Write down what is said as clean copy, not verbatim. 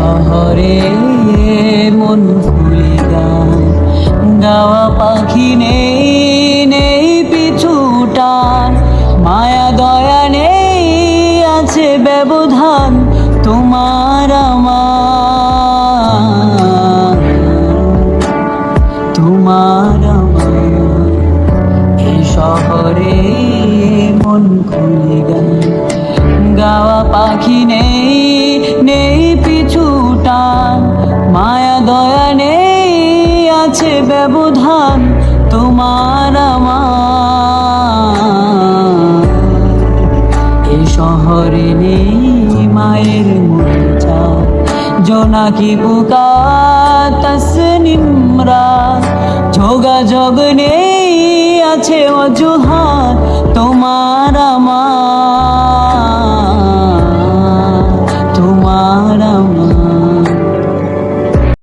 শহরে মন খুলে গায়, গাওয়া পাখি নেই, নেই পিছুটান, মায়া দয়া নেই, আছে ব্যবধান তোমার আমার, তোমার আমার। এই শহরে মন খুলে গায়, গাওয়া পাখি নেই, নেই পিছুটান, মায়া দয়া নেই, আছে ব্যবধান তোমার আমার। এই শহরে নেই মায়ের মুখে চাঁদ, জোনাকি পোকা তসনিমরা, যোগাযোগ নেই, আছে অজুহাত তোমার আমার, তোমার আমার।